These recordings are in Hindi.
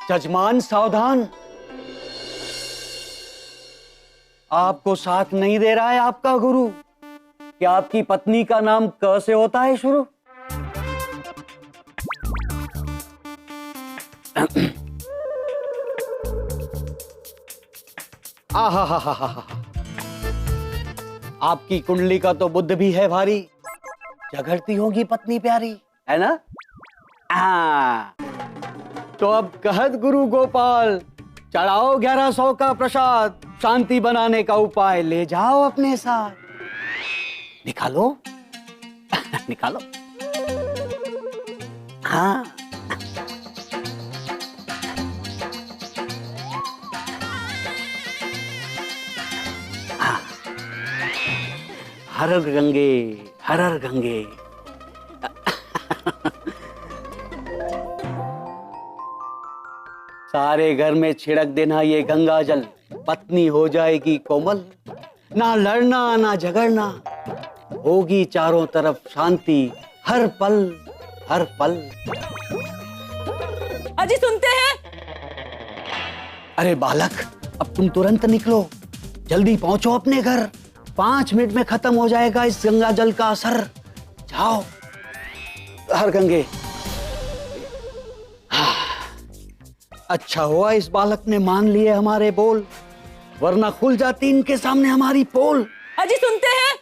जजमान सावधान, आपको साथ नहीं दे रहा है आपका गुरु। क्या आपकी पत्नी का नाम क से होता है शुरू? आहा हा हा हा, आपकी कुंडली का तो बुद्ध भी है भारी, झगड़ती होगी पत्नी प्यारी, है ना? तो अब कहत गुरु गोपाल, चढ़ाओ 1100 का प्रसाद, शांति बनाने का उपाय ले जाओ अपने साथ। निकालो निकालो। हाँ, हर हर गंगे, हर हर गंगे। सारे घर में छिड़क देना ये गंगा जल, पत्नी हो जाएगी कोमल, ना लड़ना ना झगड़ना, होगी चारों तरफ शांति हर पल हर पल। अजी सुनते हैं? अरे बालक, अब तुम तुरंत निकलो, जल्दी पहुंचो अपने घर, 5 मिनट में खत्म हो जाएगा इस गंगा जल का असर। जाओ हर गंगे। अच्छा हुआ इस बालक ने मान लिए हमारे बोल, वरना खुल जाती इनके सामने हमारी पोल। अजी सुनते हैं?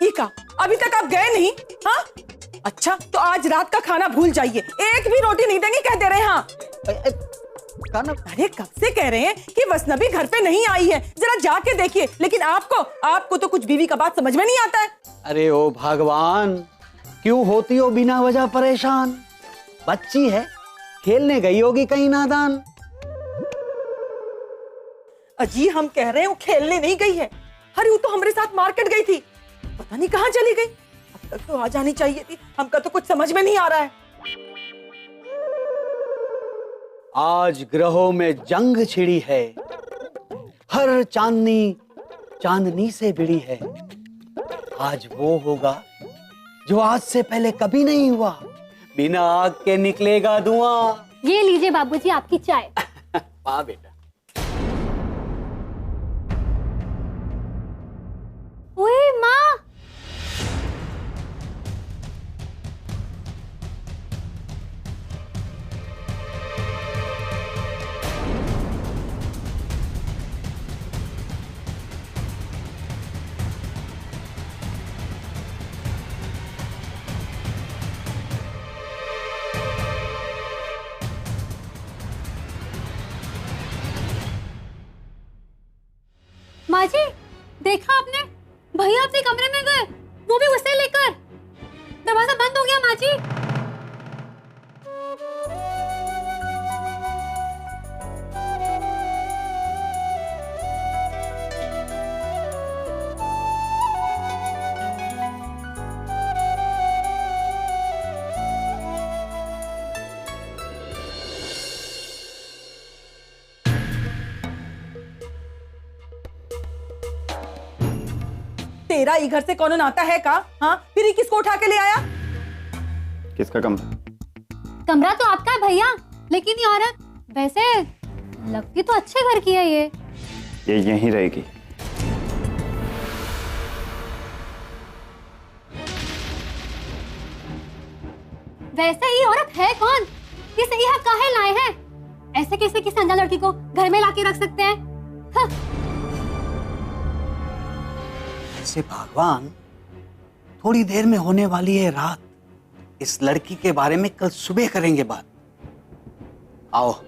ईका, अभी तक आप गए नहीं? हाँ, अच्छा तो आज रात का खाना भूल जाइए, एक भी रोटी नहीं देंगे कह दे रहे हैं। हाँ अरे कब से कह रहे हैं कि वसनबी घर पे नहीं आई है, जरा जाके देखिए। लेकिन आपको तो कुछ बीवी का बात समझ में नहीं आता है। अरे ओ भगवान, क्यों होती हो बिना वजह परेशान? बच्ची है, खेलने गई होगी कहीं नादान। अजी हम कह रहे हैं वो खेलने नहीं गई है, अरे वो तो हमारे साथ मार्केट गई थी, पता नहीं कहाँ चली गई। अब तक तो आ जानी चाहिए थी, हमका तो कुछ समझ में नहीं आ रहा है। आज ग्रहों में जंग छिड़ी है, हर चांदनी चांदनी से भिड़ी है। आज वो होगा जो आज से पहले कभी नहीं हुआ, बिना आग के निकलेगा धुआं। ये लीजिए बाबूजी आपकी चाय। वाह बेटा। ओए माँ, माँ जी देखा आपने, भैया अपने कमरे में गए, वो भी उसे लेकर। दरवाजा बंद हो गया माँ जी। तेरा ई घर से कौन नाता है का? हाँ, फिर ये किसको उठा के ले आया? किसका कमरा? कमरा तो आपका है भैया, लेकिन ये औरत वैसे लगती तो अच्छे घर की है। ये यहीं रहेगी। वैसे ये औरत है कौन? इसे यहाँ काहे लाए हैं? ऐसे कैसे किसी अनजान लड़की को घर में लाके रख सकते हैं? हाँ। से भगवान, थोड़ी देर में होने वाली है रात, इस लड़की के बारे में कल सुबह करेंगे बात। आओ।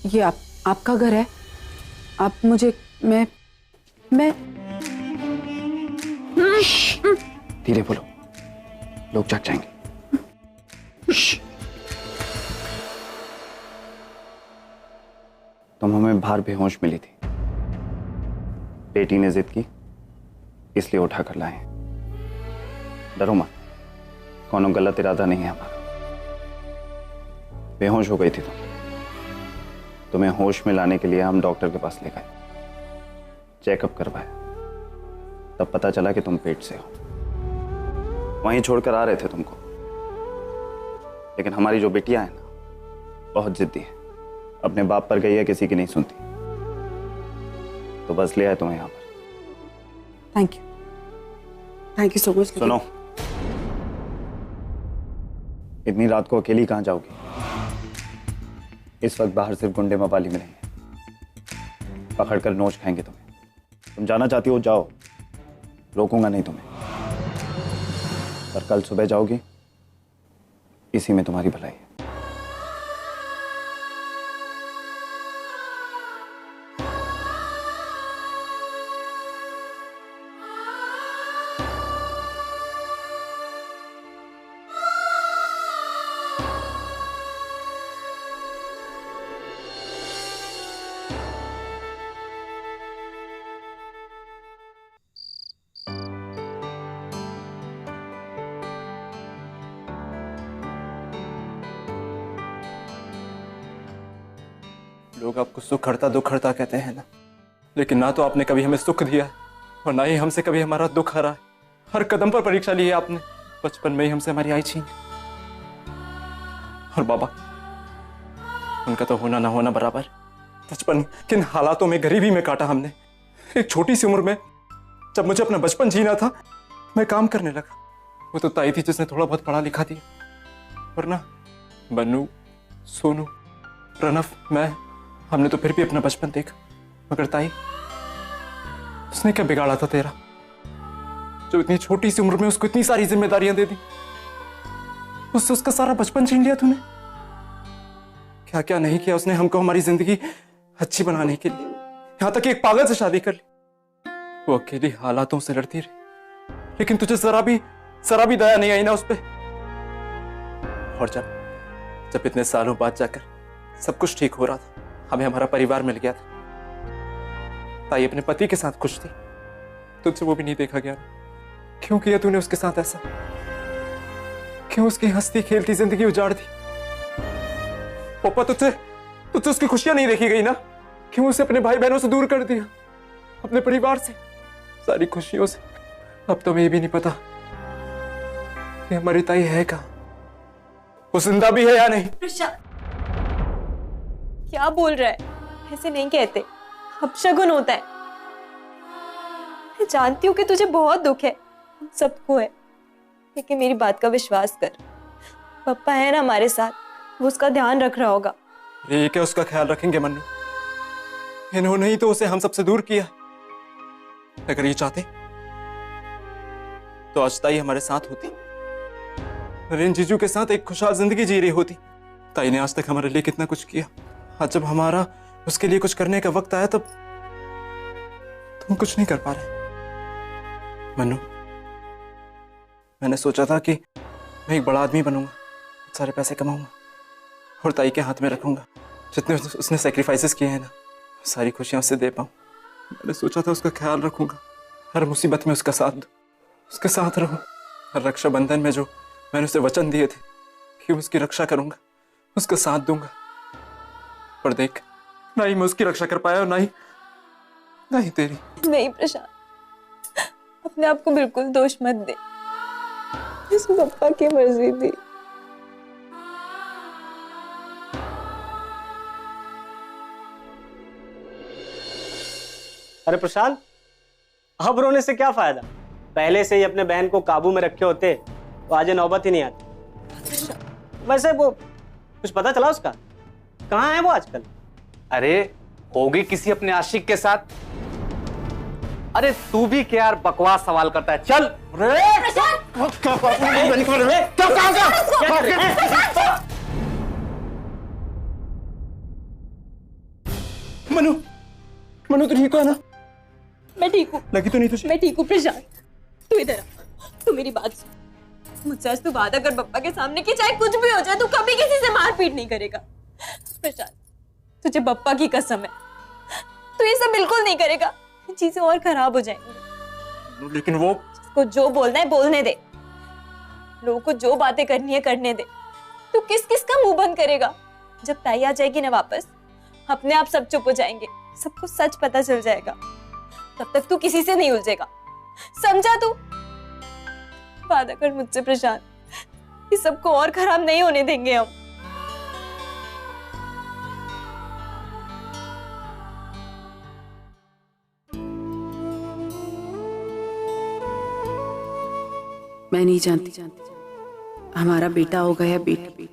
ये आपका घर है? आप मुझे मैं धीरे बोलो, लोग जाग जाएंगे। तुम हमें बाहर बेहोश मिली थी, बेटी ने जिद की इसलिए उठा कर लाए। डरो मत, कोनो गलत इरादा नहीं है हमारा। बेहोश हो गई थी तुम्हें होश में लाने के लिए हम डॉक्टर के पास ले गए, चेकअप करवाया, तब पता चला कि तुम पेट से हो। वहीं छोड़कर आ रहे थे तुमको, लेकिन हमारी जो बिटिया है ना, बहुत जिद्दी है, अपने बाप पर गई है, किसी की नहीं सुनती, तो बस ले आए तुम्हें यहां पर। Thank you so much. सुनो, इतनी रात को अकेली कहां जाओगी? इस वक्त बाहर सिर्फ गुंडे मवाली मिलेंगे, पकड़कर नोच खाएंगे तुम्हें। तुम जाना चाहती हो जाओ, रोकूंगा नहीं तुम्हें, पर कल सुबह जाओगी, इसी में तुम्हारी भलाई है। लोग आपको सुख हरता दुख हरता कहते हैं ना, लेकिन ना तो आपने कभी हमें सुख दिया है और ना ही हमसे कभी हमारा दुख हरा है। हर कदम पर परीक्षा ली है आपने। बचपन में ही हमसे हमारी आई छीन, और बाबा, उनका तो होना ना होना बराबर। बचपन किन हालातों में, गरीबी में काटा हमने। एक छोटी सी उम्र में जब मुझे अपना बचपन जीना था, मैं काम करने लगा। वो तो ताई थी जिसने थोड़ा बहुत पढ़ा लिखा दिया, वरना बन्नू, सोनू, प्रणव, मैं, हमने तो फिर भी अपना बचपन देखा। मगर ताई, उसने क्या बिगाड़ा था तेरा, जो इतनी छोटी सी उम्र में उसको इतनी सारी जिम्मेदारियां दे दी? उससे उसका सारा बचपन छीन लिया तूने। क्या क्या नहीं किया उसने हमको हमारी जिंदगी अच्छी बनाने के लिए। यहां तक एक पागल से शादी कर ली। वो अकेली हालातों से लड़ती रही, लेकिन तुझे जरा भी दया नहीं आई ना उस पर। और जब इतने सालों बाद जाकर सब कुछ ठीक हो रहा था, हमें हमारा परिवार मिल गया था, ताई अपने पति के साथ खुश थी, तुझसे वो भी नहीं देखा गया। क्यों किया तूने उसके साथ ऐसा? क्यों उसकी हंसती खेलती जिंदगी उजाड़ दी? पापा, तुझसे उसकी खुशियां नहीं देखी गई ना? क्यों उसे अपने भाई बहनों से दूर कर दिया, अपने परिवार से, सारी खुशियों से? अब तो हमें ये भी नहीं पता कि हमारी ताई है कहां, वो जिंदा भी है या नहीं। क्या बोल रहा है? ऐसे नहीं कहते, अपशगुन होता है। मैं जानती हूँ कि तुझे बहुत दुख है, हम सबको है, लेकिन मेरी बात का विश्वास कर। पापा है ना हमारे साथ, वो उसका ध्यान रख रहा होगा। ये क्या उसका ख्याल रखेंगे मन्नू? इन्होंने ही तो उसे हम सबसे दूर किया। अगर ये चाहते तो आज ताई हमारे साथ होती, रिन जीजू के साथ एक खुशहाल जिंदगी जी रही होती। ताई ने आज तक हमारे लिए कितना कुछ किया, आज जब हमारा उसके लिए कुछ करने का वक्त आया तब तुम कुछ नहीं कर पा रहे। मन्नू, मैंने सोचा था कि मैं एक बड़ा आदमी बनूंगा, सारे पैसे कमाऊंगा और ताई के हाथ में रखूंगा। जितने उसने सेक्रीफाइसेस किए हैं ना, सारी खुशियां उससे दे पाऊं। मैंने सोचा था उसका ख्याल रखूंगा, हर मुसीबत में उसका साथ दूं, उसके साथ रहूं। हर रक्षाबंधन में जो मैंने उसे वचन दिए थे कि उसकी रक्षा करूंगा, उसका साथ दूंगा। पर देख, ना ही मैं उसकी रक्षा कर पाया और ना ही तेरी। नहीं प्रशांत, अपने आप को बिल्कुल दोष मत दे, इस पापा की मर्जी थी। अरे प्रशांत, अब रोने से क्या फायदा? पहले से ही अपने बहन को काबू में रखे होते तो आज ये नौबत ही नहीं आती। वैसे वो कुछ पता चला उसका? कहाँ है वो आजकल? अरे होगी किसी अपने आशिक के साथ। अरे तू भी क्या यार बकवास सवाल करता है? चल मनु, तू ठीक है ना? मैं ठीक हूँ। लगी तो नहीं तुझे? मैं ठीक हूँ प्रशांत, तू इधर आ, तू मेरी बात सुन। मुझसे आज तू वादा कर पप्पा के सामने कि चाहे कुछ भी हो जाए तू कभी किसी से मारपीट नहीं करेगा। प्रशांत, तुझे पप्पा की कसम है, तू ये सब बिल्कुल नहीं करेगा, चीजें और खराब हो जाएंगी। लेकिन वो उसको जो बोलना है बोलने दे, लोगों को जो बातें करनी है करने दे। तू किस किस का मुंह बंद करेगा? जब ताई आ जाएगी ना वापस, अपने आप सब चुप हो जाएंगे, सबको सच पता चल जाएगा। तब तक तू किसी से नहीं उलझेगा, समझा तू? वादा कर मुझसे प्रशांत, इस सबको और खराब नहीं होने देंगे हम। मैं नहीं जानती हमारा बेटा होगा या बेटी,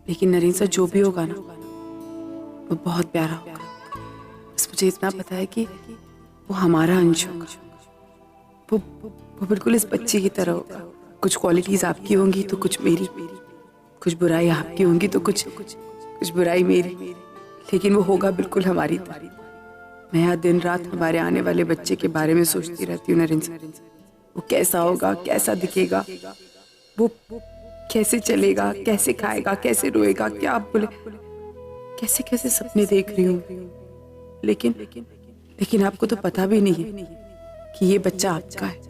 लेकिन नरेंद्र सर जो भी होगा ना, वो बहुत प्यारा होगा। बस मुझे इतना पता है कि वो हमारा अंश होगा। वो बिल्कुल इस बच्चे की तरह होगा। कुछ क्वालिटीज आपकी होंगी तो कुछ मेरी, कुछ बुराई आपकी होंगी तो कुछ बुराई मेरी, लेकिन वो होगा बिल्कुल हमारी तरह। मैं यहाँ दिन रात हमारे आने वाले बच्चे के बारे में सोचती रहती हूँ नरेंद्र सर। वो कैसा होगा, कैसा दिखेगा, वो कैसे चलेगा, कैसे खाएगा, कैसे रोएगा, क्या बोले, कैसे कैसे सपने देख रही हूँ। लेकिन आपको तो पता भी नहीं है कि ये बच्चा आपका है।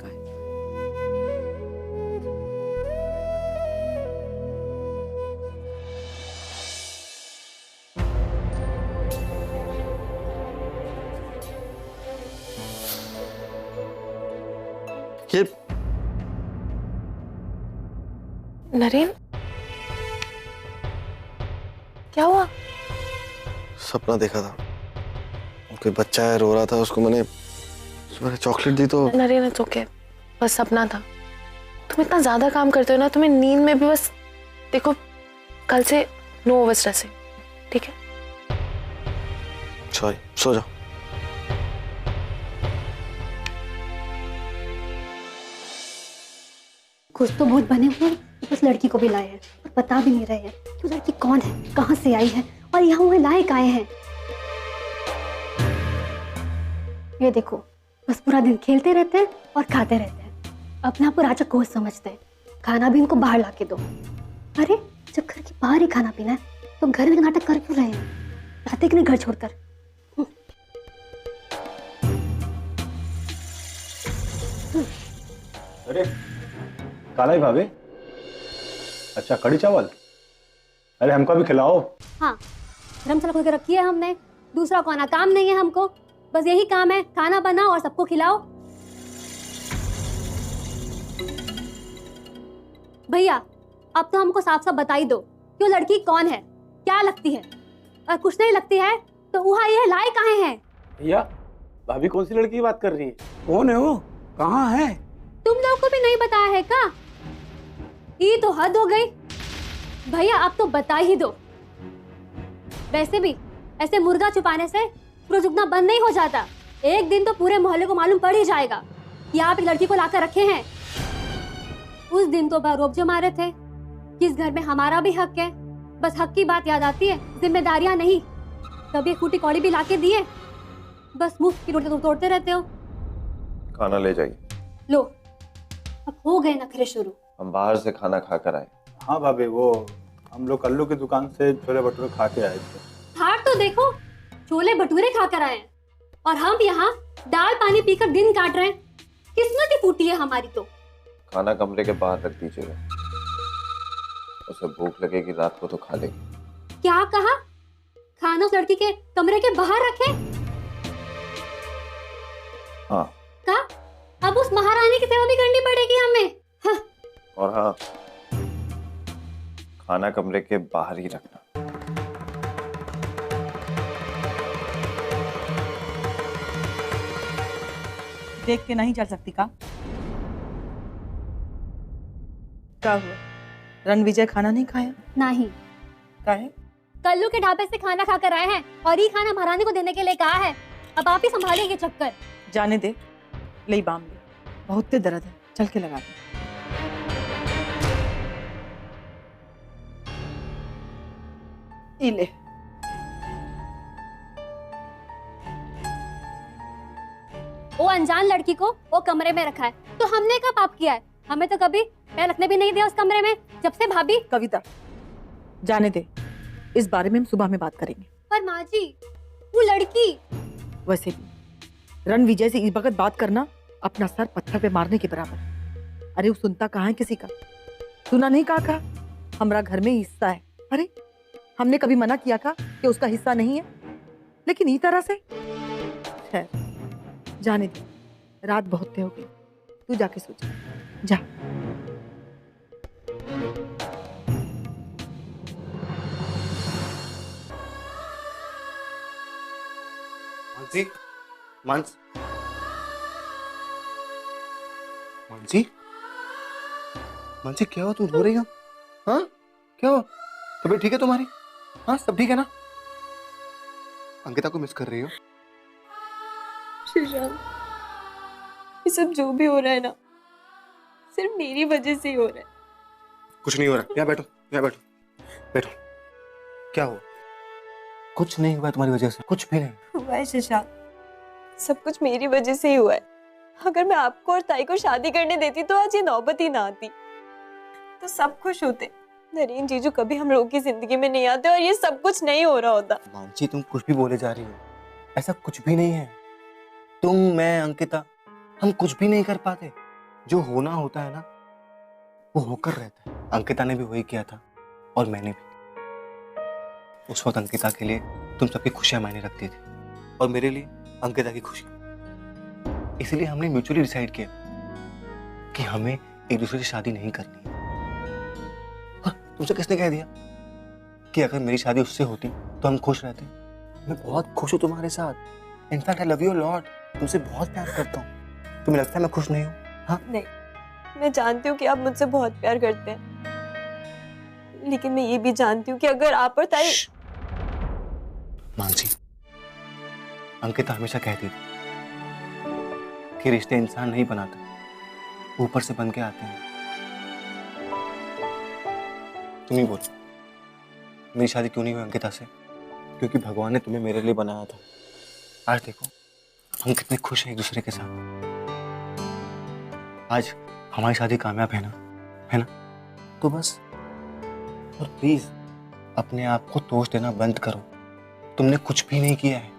ये नरेन, क्या हुआ? सपना देखा था, कोई बच्चा है रो रहा था, उसको मैंने चॉकलेट दी तो। नरेन इट्स ओके, बस सपना था। तुम इतना ज्यादा काम करते हो ना, तुम्हें नींद में भी बस देखो, कल से नो ओवर स्ट्रेसिंग, ठीक है? सॉरी, सो जाओ। कुछ तो बहुत बने हुए उस लड़की को भी लाए हैं और बता भी नहीं रहे हैं कि वो लड़की कौन है, कहाँ से आई है और यहाँ वो लायक आए हैं। ये देखो, बस पूरा दिन खेलते रहते हैं और खाते रहते हैं, अपने आप को राजा कोच समझते हैं। खाना भी इनको बाहर लाके दो। अरे जब घर के बाहर ही खाना पीना है तो घर में नाटक कर क्यों रहे हैं? जाते कि नहीं घर छोड़कर? अरे काला भाभी, अच्छा कड़ी चावल, अरे हमको भी खिलाओ। हाँ, धर्मशाला खोल के रखी है हमने, दूसरा कोना काम नहीं है हमको, बस यही काम है, खाना बनाओ और सबको खिलाओ। भैया अब तो हमको साफ साफ बता ही दो कि वो लड़की कौन है, क्या लगती है, और कुछ नहीं लगती है तो वहाँ ये लाए कहाँ है? भैया भाभी कौन सी लड़की की बात कर रही है? कौन है वो, कहाँ है? तुम लोग को भी नहीं बताया है का? ये तो हद हो गई भैया, आप तो बता ही दो। वैसे भी ऐसे मुर्गा छुपाने से सूरज उगना बंद नहीं हो जाता। एक दिन तो पूरे मोहल्ले को मालूम पड़ ही जाएगा कि आप एक लड़की को लाकर रखे हैं। उस दिन तो बरोब जमा रहे थे कि इस घर में हमारा भी हक है, बस हक की बात याद आती है, जिम्मेदारियां नहीं। कभी फूटी कौड़ी भी लाके दिए, बस मुफ्त की रोटी तोड़ते रहते हो। खाना ले जाइए। लो अब हो गए नखरे शुरू। हम बाहर से खाना खा कर आए। हाँ भाभी, वो हम लोग कल्लू की दुकान से छोले भटूरे खा के आए थे। हार तो देखो, छोले भटूरे खाकर आए हैं और हम यहाँ दाल पानी पीकर दिन काट रहे हैं। किस्मत ही फूटी है हमारी तो। खाना कमरे के बाहर रख दीजिएगा, उसे भूख लगेगी रात को तो खा लेगी। क्या कहा? खाना उस लड़की के कमरे के बाहर रखे? हाँ। का? अब उस महारानी की सेवा भी करनी पड़ेगी हमें? हाँ। और हाँ, खाना कमरे के बाहर ही रखना। देख के नहीं चल सकती का? क्या हुआ, रणविजय खाना नहीं खाया? नहीं। काहे? कल्लू के ढाबे से खाना खाकर आए हैं और ये खाना महारानी को देने के लिए कहा है। अब आप ही संभालेंगे चक्कर। जाने दे, ले बाम ले, बहुत ते दर्द है, चल के लगा दे। ले अनजान लड़की को वो कमरे में रखा है, तो हमने क्या पाप किया है? हमें तो कभी पैर रखने भी नहीं दिया उस कमरे में जब से भाभी। कविता, जाने दे, इस बारे में हम सुबह में बात करेंगे। पर माँ जी, वो लड़की। वैसे भी रणविजय से इस वक्त बात करना अपना सर पत्थर पे मारने के बराबर। अरे वो सुनता कहाँ है किसी का? सुना नहीं कहा हमरा घर में हिस्सा है। अरे हमने कभी मना किया था कि उसका हिस्सा नहीं है? लेकिन इस तरह से खैर जाने दे, रात बहुत हो गई, तू जाके सो जा। मानसी, मानसी, मानसी क्या हुआ? तुम रो रही हो? हाँ क्या हुआ? तबीयत ठीक है तुम्हारी? हाँ सब ठीक है ना? अंकिता को मिस कर रही हो? श्रीशांत, ये सब जो भी हो रहा है ना, सिर्फ मेरी वजह से ही हो रहा है। कुछ नहीं हो रहा, यहाँ बैठो, यहाँ बैठो, बैठो। क्या हुआ? कुछ नहीं हुआ तुम्हारी वजह से, कुछ भी नहीं हुआ है श्रीशांत, सब कुछ मेरी वजह से ही हुआ है। अगर मैं आपको और ताई को शादी करने देती तो आज ये नौबत ही ना आती, तो सब खुश होते। नरेन जीजू कभी हम लोगों की जिंदगी में नहीं आते और ये सब कुछ नहीं हो रहा होता। मानसी, तुम कुछ भी बोले जा रही हो, ऐसा कुछ भी नहीं है। तुम, मैं, अंकिता, हम कुछ भी नहीं कर पाते। जो होना होता है ना, वो होकर रहता है। अंकिता ने भी वही किया था और मैंने भी। उस वक्त अंकिता के लिए तुम सबकी खुशियां मायने रखती थी और मेरे लिए अंकिता की खुशी। इसलिए हमने म्यूचुअली डिसाइड किया कि हमें एक दूसरे से शादी नहीं करनी है। और तुमसे किसने कह दिया कि अगर मेरी शादी उससे होती तो हम खुश रहते? मैं बहुत खुश हूँ तुम्हारे साथ। In fact I love you lot, तुमसे बहुत प्यार करता हूँ। तुम्हें लगता है मैं खुश नहीं हूँ? हाँ नहीं, मैं जानती हूँ कि आप मुझसे बहुत प्यार करते हैं, लेकिन मैं ये भी जानती हूँ कि अगर आप और ताई। मानसी, अंकिता हमेशा कहती थी कि रिश्ते इंसान नहीं बनाते, ऊपर से बन के आते हैं। तुम ही बोलो, मेरी शादी क्यों नहीं हुई अंकिता से? क्योंकि भगवान ने तुम्हें मेरे लिए बनाया था। आज देखो हम कितने खुश हैं एक दूसरे के साथ। आज हमारी शादी कामयाब है ना, है ना? तो बस। और प्लीज अपने आप को दोष देना बंद करो। तुमने कुछ भी नहीं किया है।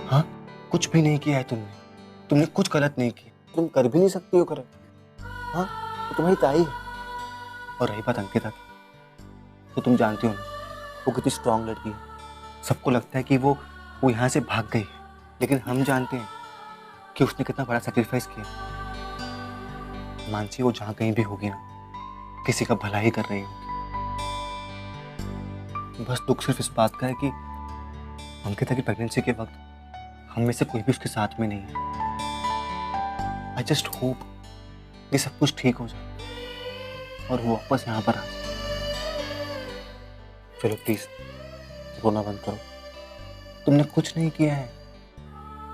हाँ, कुछ भी नहीं किया है तुमने कुछ गलत नहीं किया। तुम कर भी नहीं सकती हो कर। हाँ, तो तुम्हारी ताई है। और रही बात अंकिता की, तो तुम जानती हो ना वो कितनी स्ट्रांग लड़की है। सबको लगता है कि वो यहाँ से भाग गई है, लेकिन हम जानते हैं कि उसने कितना बड़ा सैक्रिफाइस किया। मानसी, वो जहाँ कहीं भी होगी ना, किसी का भला ही कर रही होगी। बस दुख सिर्फ इस बात का है कि अंकिता की प्रेगनेंसी के वक्त हम में से कोई भी उसके साथ में नहीं है। आई जस्ट होप ये सब कुछ ठीक हो जाए और वो वापस यहाँ पर आ जाए। चलो प्लीज रोना बंद करो। तुमने कुछ नहीं किया है।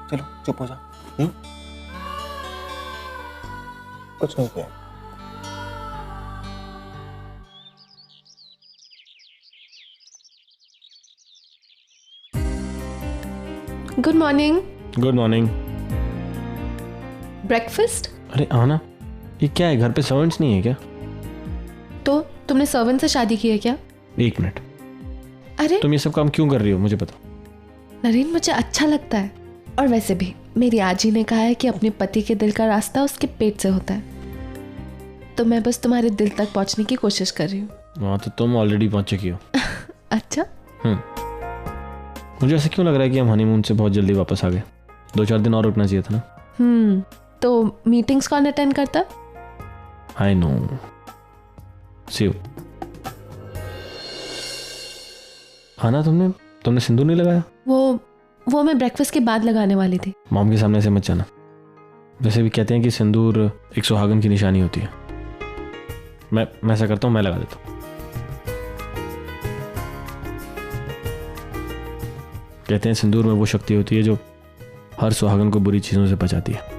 चलो चुप हो जाओ। कुछ नहीं किया। Good morning. Good morning. Breakfast? अरे आना, ये क्या है, घर पे सर्वेंट्स नहीं है क्या? तो तुमने सर्वेंट से शादी की है क्या? एक मिनट, अरे तुम ये सब काम क्यों कर रही हो मुझे बताओ। नरेन, मुझे अच्छा लगता है, और वैसे भी मेरी आजी ने कहा है कि अपने पति के दिल का रास्ता उसके पेट से होता है, तो मैं बस तुम्हारे दिल तक पहुंचने की कोशिश कर रही हूँ। वहाँ तो तुम ऑलरेडी पहुंच चुकी हो। अच्छा। मुझे ऐसे क्यों लग रहा है कि हम हनीमून से बहुत जल्दी वापस आ गए? 2-4 दिन और रुकना चाहिए था ना। तो मीटिंग्स कौन अटेंड करता? I know. See you. आना, तुमने सिंदूर नहीं लगाया? वो मैं ब्रेकफास्ट के बाद लगाने वाली थी। मॉम के सामने से मत जाना। वैसे भी कहते हैं कि सिंदूर एक सुहागन की निशानी होती है। मैं ऐसा करता हूँ, मैं लगा देता हूँ। कहते हैं सिंदूर में वो शक्ति होती है जो हर सुहागन को बुरी चीजों से बचाती है।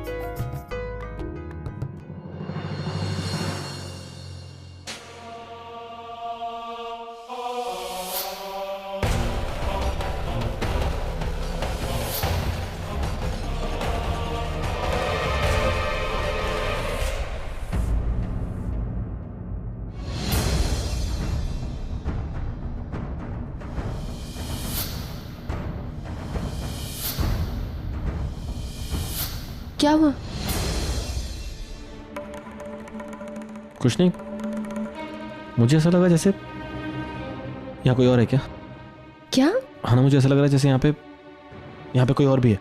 क्या हुआ? कुछ नहीं, मुझे ऐसा लगा जैसे यहाँ कोई और है। क्या? क्या? हाँ ना, मुझे ऐसा लग रहा है जैसे यहाँ पे कोई और भी है।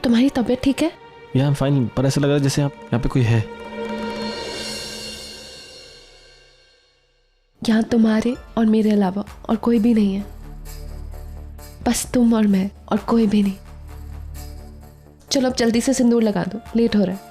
तुम्हारी तबीयत ठीक है? या आई एम फाइन, पर ऐसा लग रहा है जैसे यहाँ पे कोई है। यहाँ तुम्हारे और मेरे अलावा और कोई भी नहीं है, बस तुम और मैं, और कोई भी नहीं। चलो अब जल्दी से सिंदूर लगा दो, लेट हो रहा है।